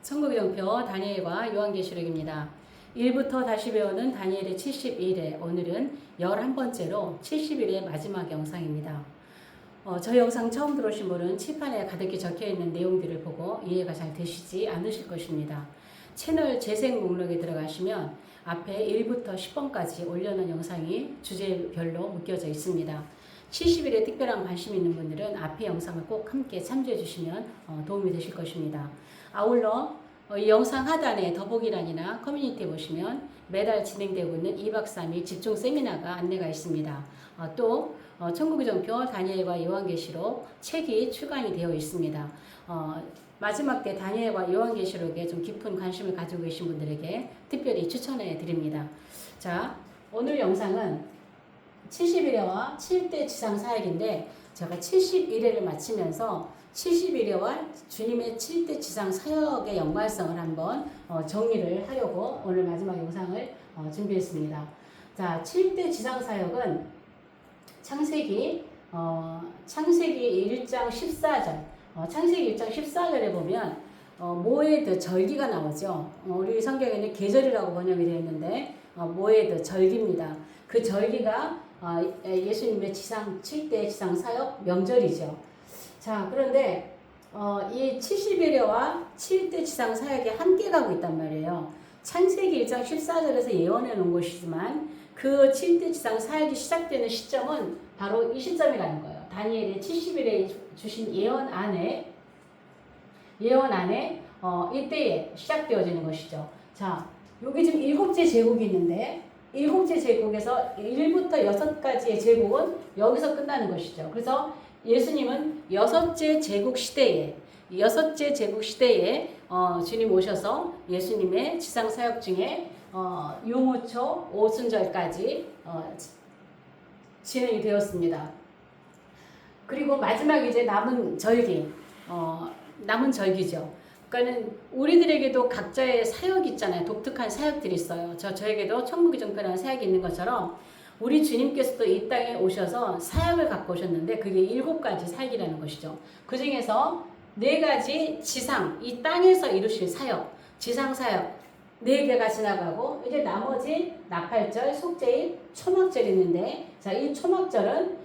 천국의 정표 다니엘과 요한계시록입니다. 1부터 다시 배우는 다니엘의 71회, 오늘은 11번째로 70일의 마지막 영상입니다. 저 영상 처음 들어오신 분은 칠판에 가득히 적혀있는 내용들을 보고 이해가 잘 되시지 않으실 것입니다. 채널 재생 목록에 들어가시면 앞에 1부터 10번까지 올려놓은 영상이 주제별로 묶여져 있습니다. 70일에 특별한 관심 있는 분들은 앞의 영상을 꼭 함께 참조해 주시면 도움이 되실 것입니다. 아울러 이 영상 하단에 더보기란이나 커뮤니티에 보시면 매달 진행되고 있는 2박 3일 집중 세미나가 안내가 있습니다. 또 천국의 정표 다니엘과 요한계시록 책이 출간이 되어 있습니다. 마지막 때 다니엘과 요한계시록에 좀 깊은 관심을 가지고 계신 분들에게 특별히 추천해 드립니다. 자, 오늘 영상은 70일회와 7대 지상 사역인데 제가 71회를 마치면서 71회와 주님의 7대 지상 사역의 연관성을 한번 정리를 하려고 오늘 마지막 영상을 준비했습니다. 자, 7대 지상 사역은 창세기 1장 14절 창세기 1장 14절에 보면 모에드 절기가 나오죠. 우리 성경에는 계절이라고 번역이 되어 있는데 모에드 절기입니다. 그 절기가 예수님의 지상 7대 지상 사역 명절이죠. 자, 그런데 이 70일회와 7대 지상 사역이 함께 가고 있단 말이에요. 창세기 1장 14절에서 예언해 놓은 것이지만 그 7대 지상 사역이 시작되는 시점은 바로 이 시점이라는 거예요. 다니엘의 70일에 주신 예언 안에 이때에 시작되어지는 것이죠. 자, 여기 지금 7째 제국이 있는데 7째 제국에서 1부터 6까지의 제국은 여기서 끝나는 것이죠. 그래서 예수님은 6째 제국 시대에 주님 오셔서 예수님의 지상 사역 중에 유무초 오순절까지 진행이 되었습니다. 그리고 마지막 이제 남은 절기죠. 그러니까는 우리들에게도 각자의 사역이 있잖아요. 독특한 사역들이 있어요. 저에게도 천국의 정표라는 사역이 있는 것처럼 우리 주님께서도 이 땅에 오셔서 사역을 갖고 오셨는데 그게 7가지 사역이라는 것이죠. 그 중에서 4가지 이 땅에서 이루실 사역, 지상 사역 4개가 지나가고 이제 나머지 나팔절, 속죄일, 초막절이 있는데 자, 이 초막절은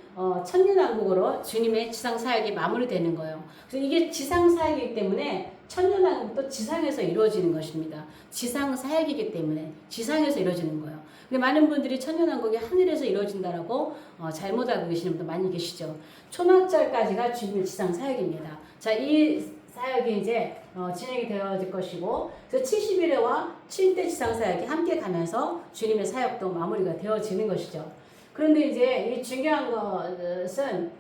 천년왕국으로 주님의 지상 사역이 마무리되는 거예요. 그래서 이게 지상 사역이기 때문에 천년왕국도 지상에서 이루어지는 것입니다. 지상 사역이기 때문에 지상에서 이루어지는 거예요. 근데 많은 분들이 천년왕국이 하늘에서 이루어진다라고 잘못 알고 계시는 분도 많이 계시죠. 초막절까지가 주님의 지상 사역입니다. 자, 이 사역이 이제 진행이 되어질 것이고, 그래서 70일회와 7대 지상 사역이 함께 가면서 주님의 사역도 마무리가 되어지는 것이죠. 그런데 이제 이 중요한 것은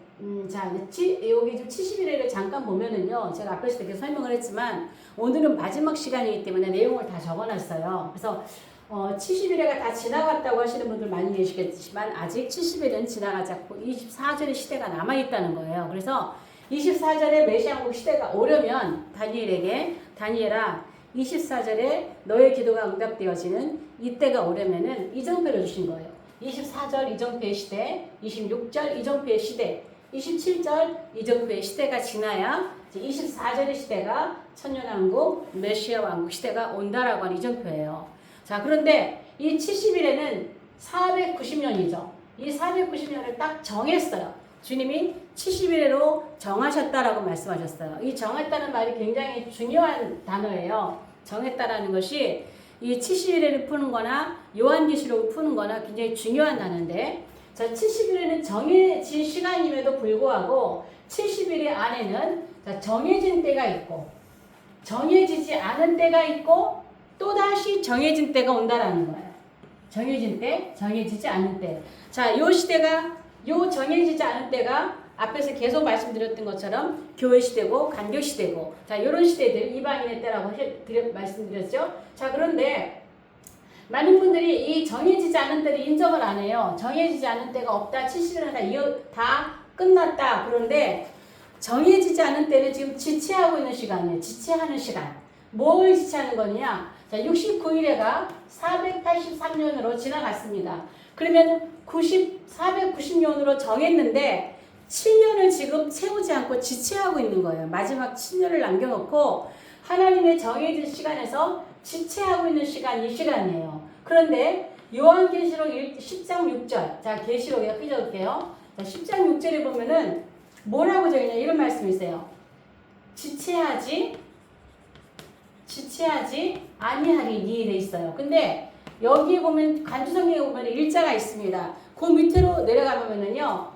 자, 여기 좀 70일회를 잠깐 보면은요, 제가 앞에서 이렇게 설명을 했지만 오늘은 마지막 시간이기 때문에 내용을 다 적어놨어요. 그래서 70일회가 다 지나갔다고 하시는 분들 많이 계시겠지만 아직 70일은 지나가지 않고 24절의 시대가 남아있다는 거예요. 그래서 24절의 메시아국 시대가 오려면 다니엘아 24절에 너의 기도가 응답되어지는 이때가 오려면은 이정표를 주신 거예요. 24절 이정표의 시대, 26절 이정표의 시대, 27절 이정표의 시대가 지나야 24절의 시대가 천년왕국, 메시아 왕국 시대가 온다라고 하는 이정표예요. 자, 그런데 이 70일에는 490년이죠. 이 490년을 딱 정했어요. 주님이 70일로 정하셨다라고 말씀하셨어요. 이 정했다는 말이 굉장히 중요한 단어예요. 정했다라는 것이 이 70일을 푸는 거나 요한계시록을 푸는 거나 굉장히 중요한 단어인데, 자, 70일에는 정해진 시간임에도 불구하고 70일 안에는 정해진 때가 있고 정해지지 않은 때가 있고 또다시 정해진 때가 온다라는 거예요. 정해진 때, 정해지지 않은 때. 자, 요 정해지지 않은 때가 앞에서 계속 말씀드렸던 것처럼 교회 시대고 간교 시대고, 자, 요런 시대들 이방인의 때라고 말씀드렸죠. 자, 그런데 많은 분들이 이 정해지지 않은 때를 인정을 안 해요. 정해지지 않은 때가 없다. 70일은 다 끝났다. 그런데 정해지지 않은 때는 지금 지체하고 있는 시간이에요. 지체하는 시간. 뭘 지체하는 거냐? 자, 69일에가 483년으로 지나갔습니다. 그러면 490년으로 정했는데 7년을 지금 채우지 않고 지체하고 있는 거예요. 마지막 7년을 남겨놓고 하나님의 정해진 시간에서 지체하고 있는 시간이 이 시간이에요. 그런데 요한계시록 10장 6절. 자, 계시록에 삐져올게요. 자, 10장 6절에 보면은 뭐라고 적혀있냐 이런 말씀이 있어요. 지체하지 아니하리니 돼 있어요. 근데 여기에 보면 간주성경에 보면 일자가 있습니다. 그 밑으로 내려가보면은요.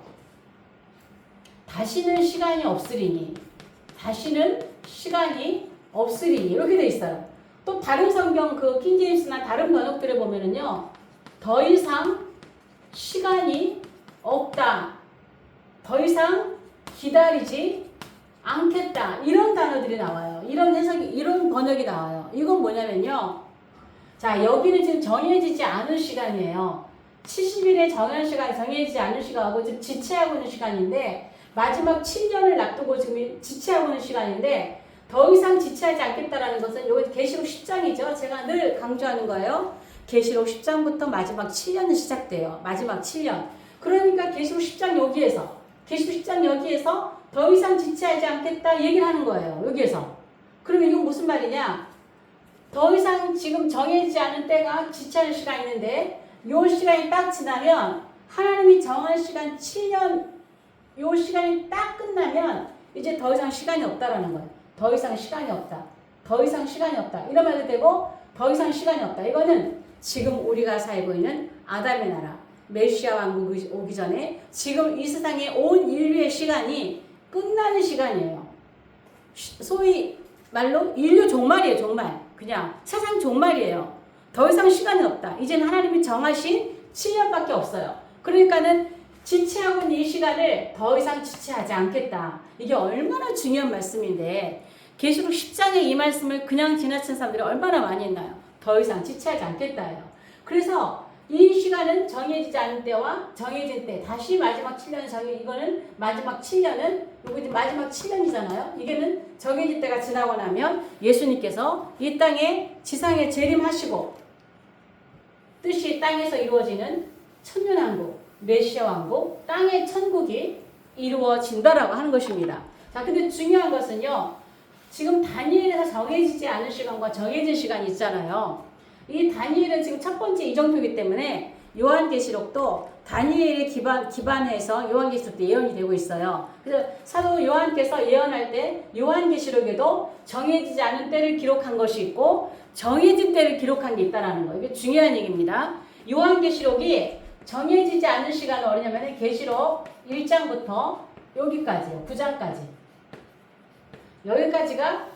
다시는 시간이 없으리니 이렇게 돼 있어요. 또 다른 성경 그 킹제임스나 다른 번역들을 보면은요. 더 이상 시간이 없다. 더 이상 기다리지 않겠다. 이런 단어들이 나와요. 이런 해석이, 이런 번역이 나와요. 이건 뭐냐면요. 자, 여기는 지금 정해지지 않은 시간이에요. 70일의 정해지지 않은 시간하고 지금 지체하고 있는 시간인데, 마지막 7년을 놔두고 지금 지체하고 있는 시간인데, 더 이상 지체하지 않겠다라는 것은 여기 계시록 10장이죠. 제가 늘 강조하는 거예요. 계시록 10장부터 마지막 7년이 시작돼요. 마지막 7년. 그러니까 계시록 10장 여기에서 더 이상 지체하지 않겠다 얘기를 하는 거예요. 여기에서. 그럼 이건 무슨 말이냐? 더 이상 지금 정해지지 않은 때가 지체하는 시간이 있는데 요 시간이 딱 지나면 하나님이 정한 시간 7년 요 시간이 딱 끝나면 이제 더 이상 시간이 없다라는 거예요. 더 이상 시간이 없다. 이런 말도 되고 더 이상 시간이 없다. 이거는 지금 우리가 살고 있는 아담의 나라 메시아 왕국 오기 전에 지금 이 세상에 온 인류의 시간이 끝나는 시간이에요. 소위 말로 인류 종말이에요. 종말. 그냥 세상 종말이에요. 더 이상 시간이 없다. 이제는 하나님이 정하신 7년밖에 없어요. 그러니까는 지체하고 있는 이 시간을 더 이상 지체하지 않겠다. 이게 얼마나 중요한 말씀인데 계시록 10장의 이 말씀을 그냥 지나친 사람들이 얼마나 많이 했나요? 더 이상 지체하지 않겠다예요. 그래서 이 시간은 정해지지 않은 때와 정해진 때 다시 마지막 7년 이거는 마지막 7년은 이거 마지막 7년이잖아요. 이게는 정해질 때가 지나고 나면 예수님께서 이 땅에 지상에 재림하시고 뜻이 땅에서 이루어지는 천년왕국 메시아 왕국 땅의 천국이 이루어진다라고 하는 것입니다. 자, 근데 중요한 것은요. 지금 다니엘에서 정해지지 않은 시간과 정해진 시간이 있잖아요. 이 다니엘은 지금 첫 번째 이정표이기 때문에 요한계시록도 다니엘에 기반해서 요한계시록도 예언이 되고 있어요. 그래서 사도 요한께서 예언할 때 요한계시록에도 정해지지 않은 때를 기록한 것이 있고 정해진 때를 기록한 게 있다는 거예요. 이게 중요한 얘기입니다. 요한계시록이 정해지지 않은 시간은 어디냐면 계시록 1장부터 여기까지요. 9장까지. 여기까지가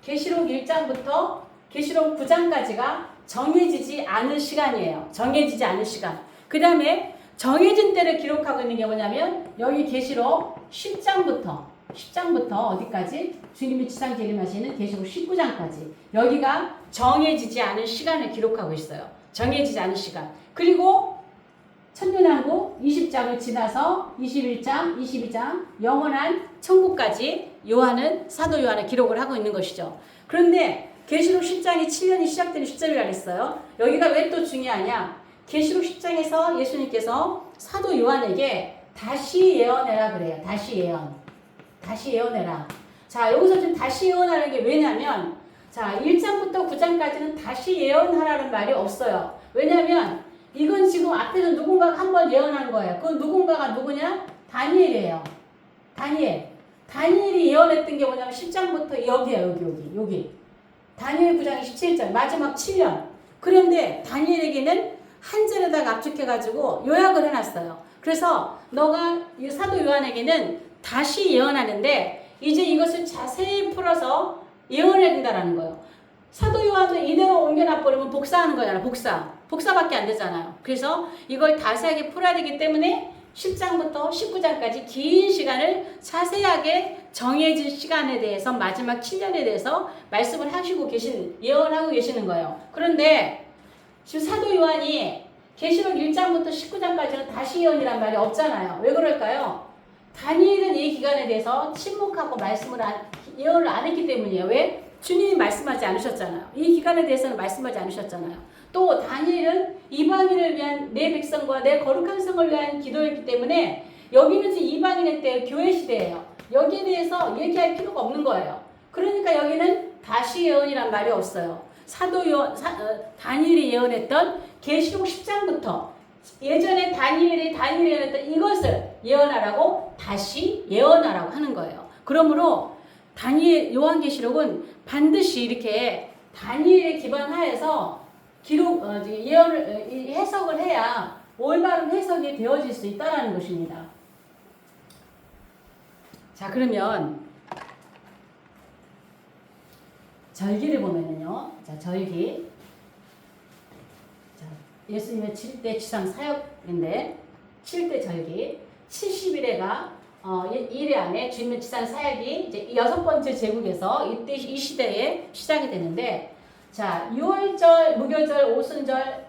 계시록 1장부터 계시록 9장까지가 정해지지 않은 시간이에요. 정해지지 않은 시간. 그 다음에 정해진 때를 기록하고 있는 게 뭐냐면 여기 계시록 10장부터 어디까지? 주님이 지상 재림하시는 계시록 19장까지. 여기가 정해지지 않은 시간을 기록하고 있어요. 정해지지 않은 시간. 그리고 천년왕국 20장을 지나서 21장, 22장 영원한 천국까지 사도 요한은 기록을 하고 있는 것이죠. 그런데 계시록 10장이 7년이 시작되는 시점이라 그랬어요. 여기가 왜 또 중요하냐? 계시록 10장에서 예수님께서 사도 요한에게 다시 예언해라 그래요. 다시 예언해라. 자, 여기서 지금 다시 예언하는 게 왜냐면 자, 1장부터 9장까지는 다시 예언하라는 말이 없어요. 왜냐면 이건 지금 앞에서 누군가가 한번 예언한 거예요. 그 누군가가 누구냐? 다니엘이에요. 다니엘이 예언했던 게 뭐냐면 10장부터 여기. 다니엘 9장 27절 마지막 7년. 그런데 다니엘에게는 한 절에다가 압축해가지고 요약을 해놨어요. 그래서 너가 이 사도 요한에게는 다시 예언하는데 이제 이것을 자세히 풀어서 예언해야 된다라는 거예요. 사도 요한은 이대로 옮겨놔버리면 복사하는 거잖아. 복사밖에 안 되잖아요. 그래서 이걸 자세하게 풀어야 되기 때문에 10장부터 19장까지 긴 시간을 자세하게 정해진 시간에 대해서 마지막 7년에 대해서 말씀을 하시고 예언하고 계시는 거예요. 그런데 지금 사도 요한이 계시록 1장부터 19장까지는 다시 예언이란 말이 없잖아요. 왜 그럴까요? 다니엘은 이 기간에 대해서 침묵하고 예언을 안 했기 때문이에요. 왜? 주님이 말씀하지 않으셨잖아요. 이 기간에 대해서는 말씀하지 않으셨잖아요. 또 다니엘은 이방인을 위한 내 백성과 내 거룩한 성을 위한 기도였기 때문에 여기는 지금 이방인의 때 교회 시대예요. 여기에 대해서 얘기할 필요가 없는 거예요. 그러니까 여기는 다시 예언이란 말이 없어요. 다니엘이 예언했던 계시록 10장부터 예전에 다니엘이 예언했던 이것을 예언하라고 다시 예언하라고 하는 거예요. 그러므로 요한계시록은 반드시 이렇게 다니엘에 기반하여서 예언을 해석을 해야 올바른 해석이 되어질 수 있다는 것입니다. 자, 그러면 절기를 보면은요. 자, 절기. 자, 예수님의 7대 지상 사역인데 7대 절기 70일에가 1회 안에 주님의 지상 사역이 이제 6번째 제국에서 이때 이 시대에 시작이 되는데, 자, 6월절, 무교절, 오순절,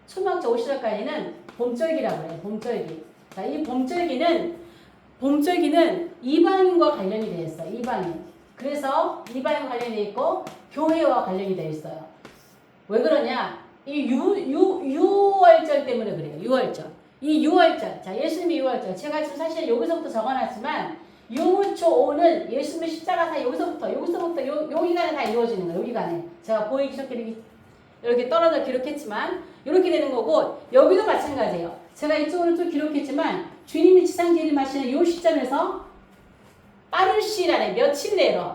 초막절, 오시절까지는 봄절기라고 해요. 봄절기. 자, 이 봄절기는 이방인과 관련이 되어 있어요. 이방인. 그래서 이방인과 관련이 되어 있고 교회와 관련이 되어 있어요. 왜 그러냐? 이 6월절 때문에 그래요. 6월절. 이 6월절. 자, 예수님의 6월절. 제가 지금 사실 여기서부터 적어놨지만 유무초오는 예수님의 십자가사 여기서부터 요 기간에 다 이루어지는 거예요. 요 기간에. 제가 보이기 좋게 이렇게 떨어져 기록했지만 이렇게 되는 거고, 여기도 마찬가지예요. 제가 이쪽으로 좀 기록했지만 주님이 지상 재림하시는 요 시점에서 빠른 시일 안에 며칠 내로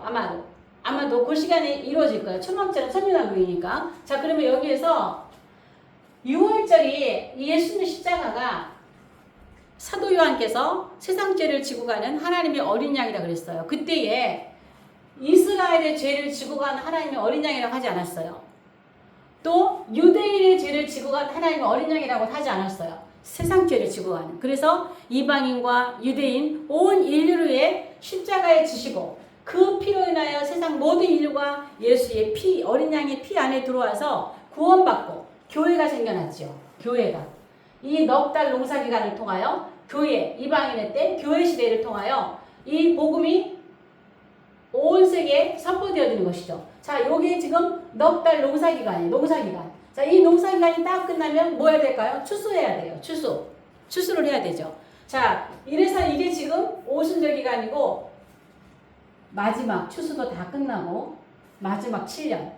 아마도 그 시간에 이루어질 거예요. 초막절은 천년왕국이니까. 자, 그러면 여기에서 6월절이 예수님의 십자가가 사도 요한께서 세상 죄를 지고 가는 하나님의 어린 양이라 그랬어요. 그때에 이스라엘의 죄를 지고 가는 하나님의 어린 양이라고 하지 않았어요. 또 유대인의 죄를 지고 가는 하나님의 어린 양이라고 하지 않았어요. 세상 죄를 지고 가는. 그래서 이방인과 유대인 온 인류를 위해 십자가에 지시고 그 피로 인하여 세상 모든 인류가 예수의 피, 어린 양의 피 안에 들어와서 구원받고 교회가 생겨났죠. 교회가. 이 넉 달 농사 기간을 통하여 교회, 이방인의 때 교회 시대를 통하여 이 복음이 온 세계에 선포되어지는 것이죠. 자, 요게 지금 넉 달 농사 기간이에요. 농사 기간. 자, 이 농사 기간이 딱 끝나면 뭐 해야 될까요? 추수해야 돼요. 추수를 해야 되죠. 자, 이래서 이게 지금 오순절 기간이고 마지막 추수도 다 끝나고 마지막 7년.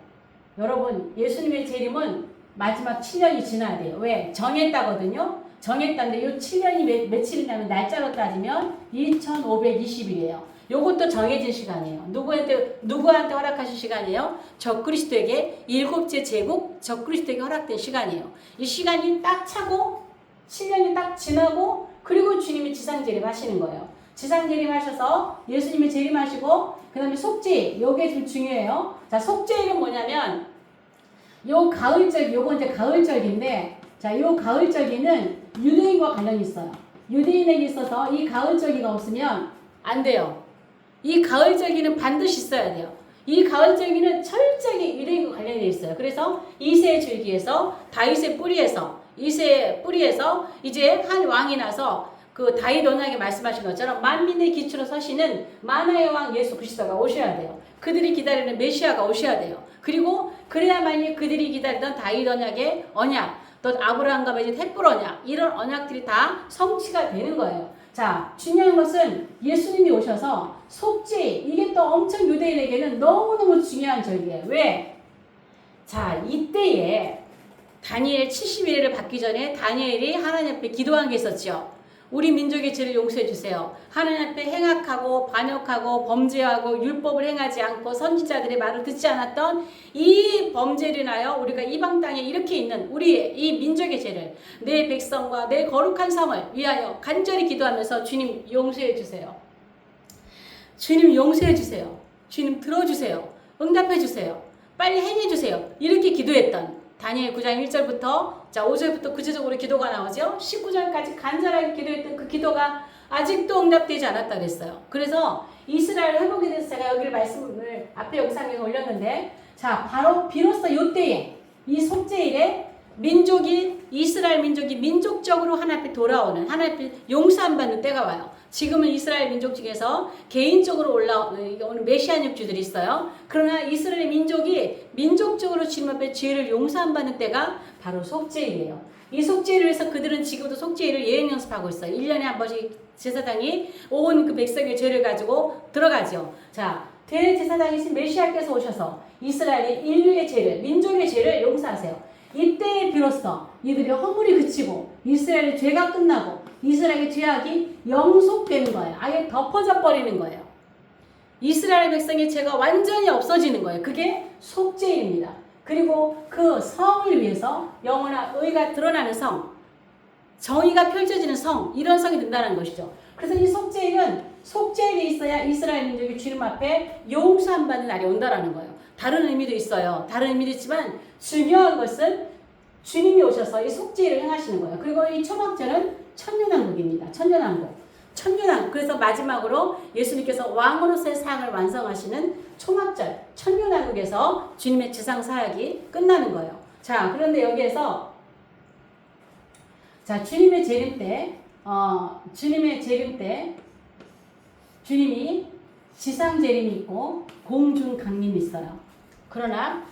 여러분, 예수님의 재림은 마지막 7년이 지나야 돼요. 왜? 정했다거든요. 정했다는데 이 7년이 며칠이냐면 날짜로 따지면 2520일이에요. 요것도 정해진 시간이에요. 누구한테 허락하신 시간이에요? 적그리스도에게 7째 제국 적그리스도에게 허락된 시간이에요. 이 시간이 딱 차고 7년이 딱 지나고 그리고 주님이 지상재림 하시는 거예요. 지상재림 하셔서 예수님이 재림하시고 그 다음에 속죄, 요게 좀 중요해요. 자, 속죄일은 뭐냐면 요 가을절, 요건 이제 가을절기인데, 자, 요 가을절기는 유대인과 관련이 있어요. 유대인에게 있어서 이 가을절기가 없으면 안 돼요. 이 가을절기는 반드시 있어야 돼요. 이 가을절기는 철저히 유대인과 관련이 있어요. 그래서 이새의 줄기에서 다윗의 뿌리에서 이제 한 왕이 나서 그 다윗 언약에 말씀하신 것처럼 만민의 기초로 서시는 만화의 왕 예수 그리스도가 오셔야 돼요. 그들이 기다리는 메시아가 오셔야 돼요. 그리고 그래야만이 그들이 기다리던 다윗 언약의 언약, 또 아브라함과 맺은 햇불 언약, 이런 언약들이 다 성취가 되는 거예요. 자, 중요한 것은 예수님이 오셔서 속죄, 이게 또 엄청 유대인에게는 너무너무 중요한 절기예요. 왜? 자, 이때에 다니엘 70일을 받기 전에 다니엘이 하나님 앞에 기도한 게 있었죠. 우리 민족의 죄를 용서해 주세요. 하나님 앞에 행악하고 반역하고 범죄하고 율법을 행하지 않고 선지자들의 말을 듣지 않았던 이 범죄를 인하여 우리가 이방 땅에 이렇게 있는 우리의 이 민족의 죄를, 내 백성과 내 거룩한 성을 위하여 간절히 기도하면서 주님 용서해 주세요. 주님 용서해 주세요. 주님 들어주세요. 응답해 주세요. 빨리 행해 주세요. 이렇게 기도했던 다니엘 9장 1절부터 자 5절부터 구체적으로 기도가 나오죠. 19절까지 간절하게 기도했던 그 기도가 아직도 응답되지 않았다 그랬어요. 그래서 이스라엘 회복에 대해서 제가 여기를 말씀을 앞에 영상에 올렸는데, 자, 바로 비로소 이때에 이 속죄일에 이스라엘 민족이 민족적으로 하나님 앞에 돌아오는, 하나님 앞에 용서함 받는 때가 와요. 지금은 이스라엘 민족 중에서 개인적으로 올라오는 메시아nik주들이 있어요. 그러나 이스라엘 민족이 민족적으로 주님 앞에 죄를 용서함 받는 때가 바로 속죄일이에요. 이 속죄일을 위해서 그들은 지금도 속죄일을 예행 연습하고 있어요. 1년에 한 번씩 제사장이 온 그 백성의 죄를 가지고 들어가죠. 자, 대제사장이신 메시아께서 오셔서 이스라엘의 인류의 죄를, 민족의 죄를 용서하세요. 이때에 비로소 이들의 허물이 그치고 이스라엘의 죄가 끝나고 이스라엘의 죄악이 영속되는 거예요. 아예 덮어져 버리는 거예요. 이스라엘 백성의 죄가 완전히 없어지는 거예요. 그게 속죄입니다. 그리고 그 성을 위해서 영원한 의가 드러나는 성, 정의가 펼쳐지는 성, 이런 성이 된다는 것이죠. 그래서 이 속죄에 있어야 이스라엘 민족이 주님 앞에 용서함 받는 날이 온다라는 거예요. 다른 의미도 있어요. 다른 의미도 있지만 중요한 것은 주님이 오셔서 이 속죄를 행하시는 거예요. 그리고 이 초막절은 천년왕국입니다. 천년왕국. 그래서 마지막으로 예수님께서 왕으로서의 사역을 완성하시는 초막절, 천년왕국에서 주님의 지상 사역이 끝나는 거예요. 자, 그런데 여기에서 주님의 재림 때 주님이 지상 재림이 있고 공중 강림이 있어요. 그러나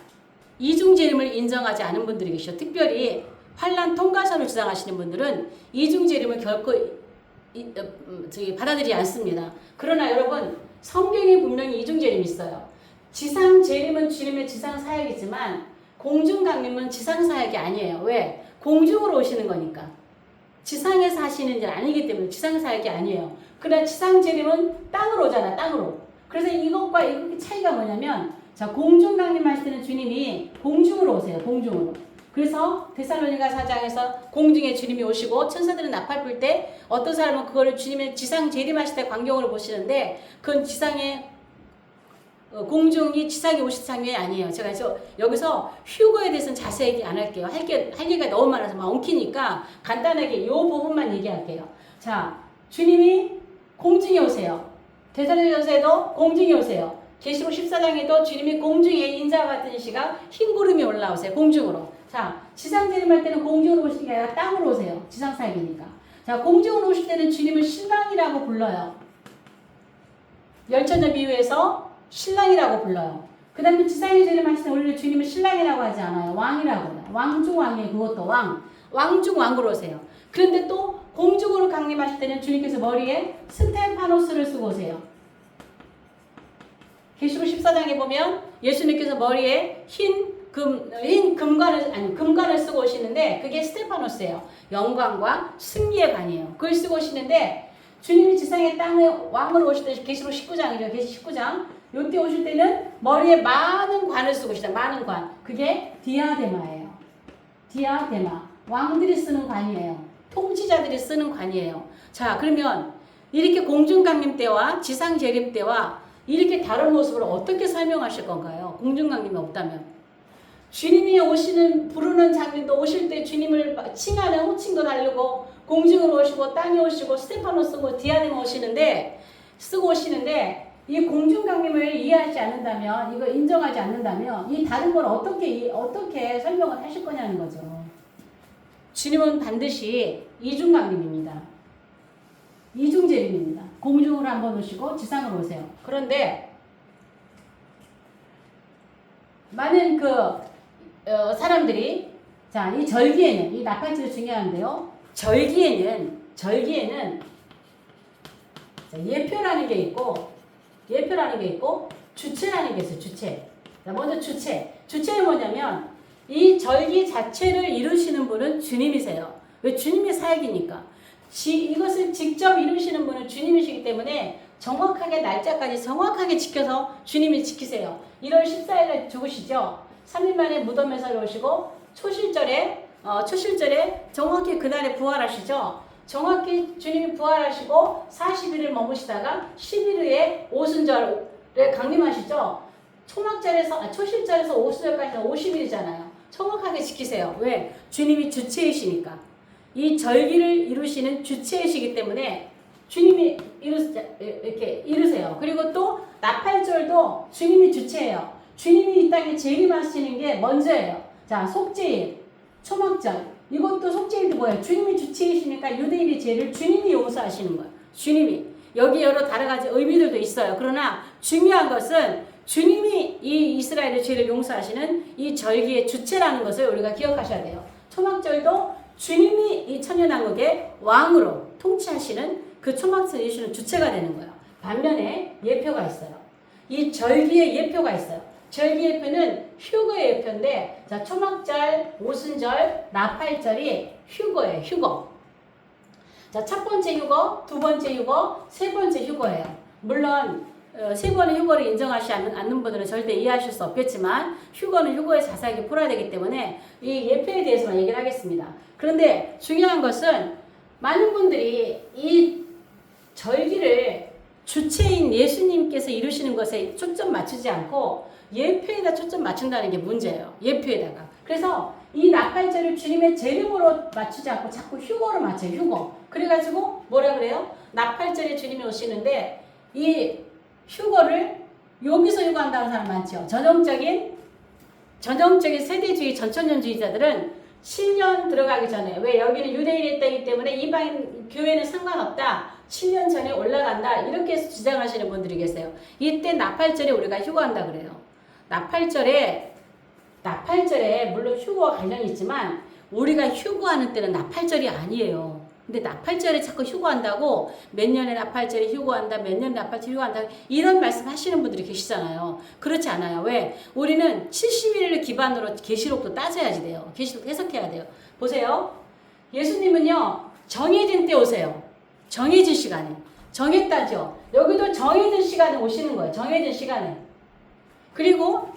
이중 재림을 인정하지 않은 분들이 계셔. 특별히 환난 통과선을 주장하시는 분들은 이중 재림을 결코 받아들이지 않습니다. 그러나 여러분, 성경에 분명히 이중 재림이 있어요. 지상 재림은 주님의 지상 사역이지만 공중 강림은 지상 사역이 아니에요. 왜? 공중으로 오시는 거니까. 지상에서 하시는 일 아니기 때문에 지상 사역이 아니에요. 그러나 지상 재림은 땅으로 오잖아, 땅으로. 그래서 이것과 이렇게 차이가 뭐냐면, 공중 강림하실 때는 주님이 공중으로 오세요, 공중으로. 그래서 데살로니가 4장에서 공중에 주님이 오시고 천사들은 나팔 불 때 어떤 사람은 그거를 주님의 지상 재림하실 때 광경으로 보시는데, 그건 지상의 공중이 지상에 오실 장면이 아니에요. 제가 여기서 휴거에 대해서는 자세히 얘기 안 할게요. 할 얘기가 너무 많아서 막 엉키니까 간단하게 이 부분만 얘기할게요. 주님이 공중에 오세요. 데살로니가서에도 공중에 오세요. 계시록 14장에도 주님이 공중에 인자와 같은 시각 흰 구름이 올라오세요. 공중으로. 지상 재림할 때는 공중으로 오시는 게 아니라 땅으로 오세요. 지상 사역이니까. 공중으로 오실 때는 주님을 신랑이라고 불러요. 열천년 비유에서 신랑이라고 불러요. 그 다음에 지상에 재림하실 때 우리는 주님을 신랑이라고 하지 않아요. 왕이라고 해요. 왕중왕이에요. 그것도 왕중왕으로 오세요. 그런데 또 공중으로 강림하실 때는 주님께서 머리에 스테파노스를 쓰고 오세요. 계시록 14장에 보면 예수님께서 머리에 금관을 쓰고 오시는데 그게 스테파노스예요. 영광과 승리의 관이에요. 그걸 쓰고 오시는데 주님이 지상의 땅에 왕으로 오실 때 계시록 19장이죠. 계시록 19장. 요때 오실 때는 머리에 많은 관을 쓰고 오시다. 많은 관. 그게 디아데마예요. 디아데마. 왕들이 쓰는 관이에요. 통치자들이 쓰는 관이에요. 그러면 이렇게 공중 강림 때와 지상 재림 때와 이렇게 다른 모습으로 어떻게 설명하실 건가요? 공중 강림이 없다면. 주님이 부르는 장면도 오실 때 주님을 칭하는 호칭도 다르고 공중으로 오시고 땅에 오시고 스테파노스 디아데마 쓰고 오시는데 이 공중 강림을 이해하지 않는다면, 이거 인정하지 않는다면 이 다른 걸 어떻게 설명을 하실 거냐는 거죠. 주님은 반드시 이중 강림입니다. 이중 재림입니다. 공중으로 한번 오시고 지상으로 오세요. 그런데 많은 사람들이 이 절기에는 이 나팔절이 중요한데요. 절기에는 예표라는 게 있고 주체라는 게 있어요. 주체. 먼저 주체는 뭐냐면 이 절기 자체를 이루시는 분은 주님이세요. 왜? 주님의 사역이니까. 이것을 직접 이루시는 분은 주님이시기 때문에 정확하게 날짜까지 정확하게 지켜서 주님이 지키세요. 1월 14일에 죽으시죠. 3일 만에 무덤에서 오시고 초실절에 정확히 그날에 부활하시죠. 정확히 주님이 부활하시고 40일을 머무시다가 10일 후에 오순절에 강림하시죠. 초실절에서 오순절까지는 50일이잖아요. 정확하게 지키세요. 왜? 주님이 주체이시니까. 이 절기를 이루시는 주체이시기 때문에 주님이 이렇게 이루세요. 그리고 또 나팔절도 주님이 주체예요. 주님이 이 땅에 재림하시는 게 먼저예요. 속죄일, 초막절, 이것도 속죄일도 뭐예요? 주님이 주체이시니까 유대인의 죄를 주님이 용서하시는 거예요. 주님이. 여기 여러 다른 가지 의미들도 있어요. 그러나 중요한 것은 주님이 이 이스라엘의 죄를 용서하시는 이 절기의 주체라는 것을 우리가 기억하셔야 돼요. 초막절도 주님이 이 천년왕국의 왕으로 통치하시는 그 초막절을 이루시는 주체가 되는 거예요. 반면에 예표가 있어요. 이 절기의 예표가 있어요. 절기 예표는 휴거의 예표인데, 자, 초막절, 오순절, 나팔절이 휴거예요. 휴거. 자, 첫 번째 휴거, 두 번째 휴거, 세 번째 휴거예요. 물론 세 번의 휴거를 인정하지 않는 분들은 절대 이해하실 수 없겠지만, 휴거는 휴거에 자세하게 풀어야 되기 때문에 이 예표에 대해서만 얘기를 하겠습니다. 그런데 중요한 것은 많은 분들이 이 절기를 주체인 예수님께서 이루시는 것에 초점 맞추지 않고 예표에다 초점 맞춘다는 게 문제예요. 예표에다가. 그래서 이 나팔절을 주님의 재림으로 맞추지 않고 자꾸 휴거로 맞춰요. 휴거. 그래가지고 뭐라 그래요? 나팔절에 주님이 오시는데 이 휴거를 여기서 휴거한다는 사람 많죠. 전형적인 세대주의 전천년주의자들은 7년 들어가기 전에, 왜 여기는 유대인의 땅이기 때문에 이방인 교회는 상관없다, 7년 전에 올라간다, 이렇게 해서 주장하시는 분들이 계세요. 이때 나팔절에 우리가 휴거한다 그래요. 나팔절에 물론 휴거와 관련이 있지만 우리가 휴거하는 때는 나팔절이 아니에요. 근데 나팔절에 자꾸 휴거한다고, 몇 년에 나팔절에 휴거한다, 몇 년에 나팔절에 휴거한다, 이런 말씀 하시는 분들이 계시잖아요. 그렇지 않아요. 왜? 우리는 70일을 기반으로 계시록도 따져야지 돼요. 계시록 해석해야 돼요. 보세요. 예수님은요, 정해진 때 오세요. 정해진 시간에. 정했다죠. 여기도 정해진 시간에 오시는 거예요. 정해진 시간에. 그리고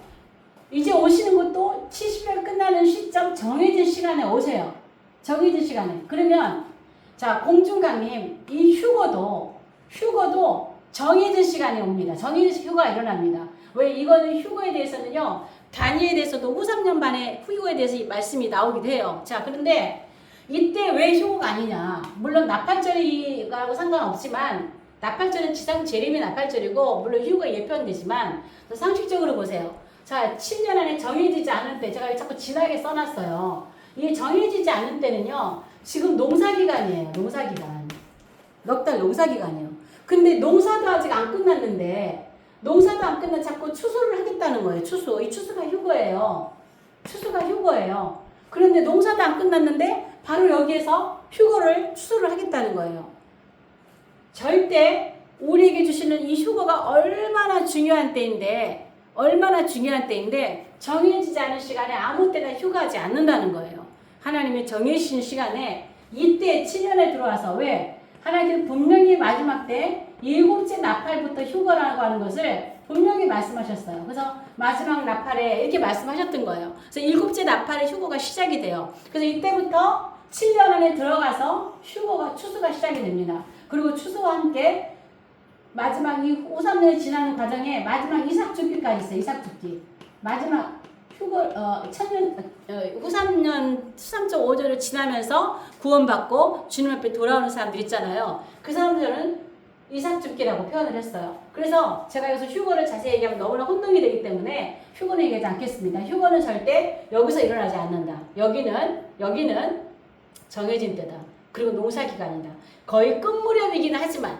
이제 오시는 것도 70일 끝나는 시점 정해진 시간에 오세요. 정해진 시간에. 그러면 자, 공중강님, 이 휴거도 정해진 시간에 옵니다. 정해진 휴거가 일어납니다. 왜? 이거는 휴거에 대해서는요, 단위에 대해서도 후 3년 반에 휴거에 대해서 말씀이 나오기도 해요. 자, 그런데 이때 왜 휴거가 아니냐? 물론 나팔절이하고 상관없지만, 나팔절은 지상 재림의 나팔절이고, 물론 휴거의 예표는 되지만, 상식적으로 보세요. 자, 7년 안에 정해지지 않을 때, 제가 자꾸 진하게 써놨어요. 이 정해지지 않은 때는요, 지금 농사기간이에요. 농사기간. 넉 달 농사기간이에요. 근데 농사도 아직 안 끝났는데, 농사도 안 끝나 자꾸 추수를 하겠다는 거예요. 추수. 이 추수가 휴거예요. 추수가 휴거예요. 그런데 농사도 안 끝났는데 바로 여기에서 추수를 하겠다는 거예요. 절대 우리에게 주시는 이 휴거가 얼마나 중요한 때인데 정해지지 않은 시간에 아무 때나 휴거하지 않는다는 거예요. 하나님이 정해주신 시간에 이때 7년에 들어와서, 왜? 하나님은 분명히 마지막 때 7째 나팔부터 휴거라고 하는 것을 분명히 말씀하셨어요. 그래서 마지막 나팔에 이렇게 말씀하셨던 거예요. 그래서 7째 나팔의 휴거가 시작이 돼요. 그래서 이때부터 7년 안에 들어가서 추수가 시작이 됩니다. 그리고 추수와 함께 마지막 이 5, 3년이 지나는 과정에 마지막 이삭줍기까지 있어요. 이삭줍기. 마지막 후 3년, 3.5절을 지나면서 구원받고 주님 앞에 돌아오는 사람들 있잖아요. 그 사람들은 이삭줍기라고 표현을 했어요. 그래서 제가 여기서 휴거를 자세히 얘기하면 너무나 혼동이 되기 때문에 휴거는 얘기하지 않겠습니다. 휴거는 절대 여기서 일어나지 않는다. 여기는 정해진 때다. 그리고 농사기간이다. 거의 끝무렵이긴 하지만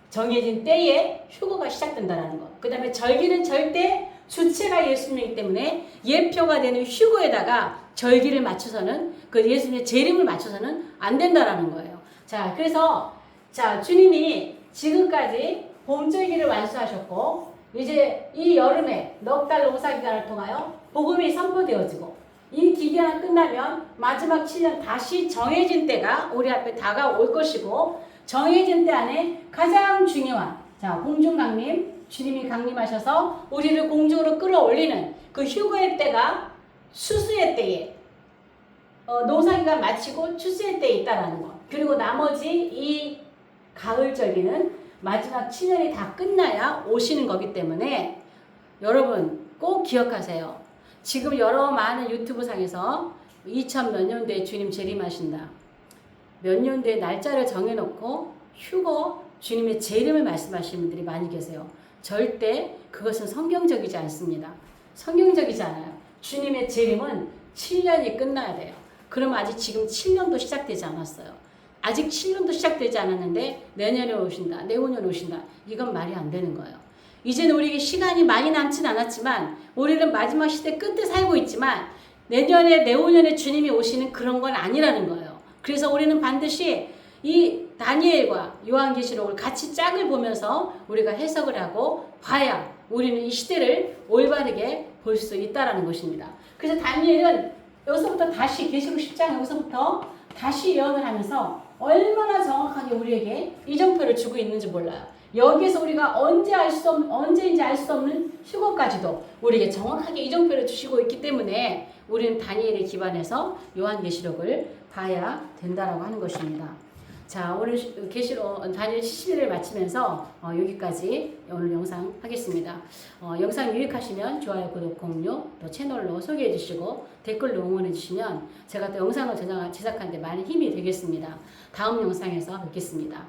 정해진 때에 휴거가 시작된다는 거. 그 다음에 절기는 절대 주체가 예수님이기 때문에 예표가 되는 휴거에다가 절기를 맞춰서는, 그 예수님의 재림을 맞춰서는 안 된다라는 거예요. 자, 그래서 주님이 지금까지 봄절기를 완수하셨고, 이제 이 여름에 넉 달 농사기간을 통하여 복음이 선포되어지고, 이 기간이 끝나면 마지막 7년 다시 정해진 때가 우리 앞에 다가올 것이고, 정해진 때 안에 가장 중요한, 공중강림, 주님이 강림하셔서 우리를 공중으로 끌어올리는 그 휴거의 때가 추수의 때에, 농사기간 마치고 추수의 때에 있다라는 것. 그리고 나머지 이 가을절기는 마지막 7년이 다 끝나야 오시는 거기 때문에 여러분 꼭 기억하세요. 지금 여러 많은 유튜브 상에서 2000 몇 년도에 주님 재림하신다, 몇 년도에 날짜를 정해놓고 휴거 주님의 재림을 말씀하시는 분들이 많이 계세요. 절대 그것은 성경적이지 않습니다. 성경적이지 않아요. 주님의 재림은 7년이 끝나야 돼요. 그럼 아직 지금 7년도 시작되지 않았어요. 아직 7년도 시작되지 않았는데 내년에 오신다, 내후년에 오신다, 이건 말이 안 되는 거예요. 이제는 우리에게 시간이 많이 남진 않았지만, 우리는 마지막 시대 끝에 살고 있지만, 내년에 내후년에 주님이 오시는 그런 건 아니라는 거예요. 그래서 우리는 반드시 이 다니엘과 요한계시록을 같이 짝을 보면서 우리가 해석을 하고 봐야 우리는 이 시대를 올바르게 볼 수 있다라는 것입니다. 그래서 다니엘은 여기서부터 다시 계시록 10장 여기서부터 다시 예언을 하면서 얼마나 정확하게 우리에게 이정표를 주고 있는지 몰라요. 여기에서 우리가 언제인지 알 수 없는 휴거까지도 우리에게 정확하게 이정표를 주시고 있기 때문에 우리는 다니엘에 기반해서 요한계시록을 봐야 된다라고 하는 것입니다. 자, 오늘 다니엘 70일을 마치면서 여기까지 오늘 영상 하겠습니다. 영상 유익하시면 좋아요, 구독, 공유, 또 채널로 소개해 주시고 댓글로 응원해 주시면 제가 또 영상을 제작하는 데 많은 힘이 되겠습니다. 다음 영상에서 뵙겠습니다.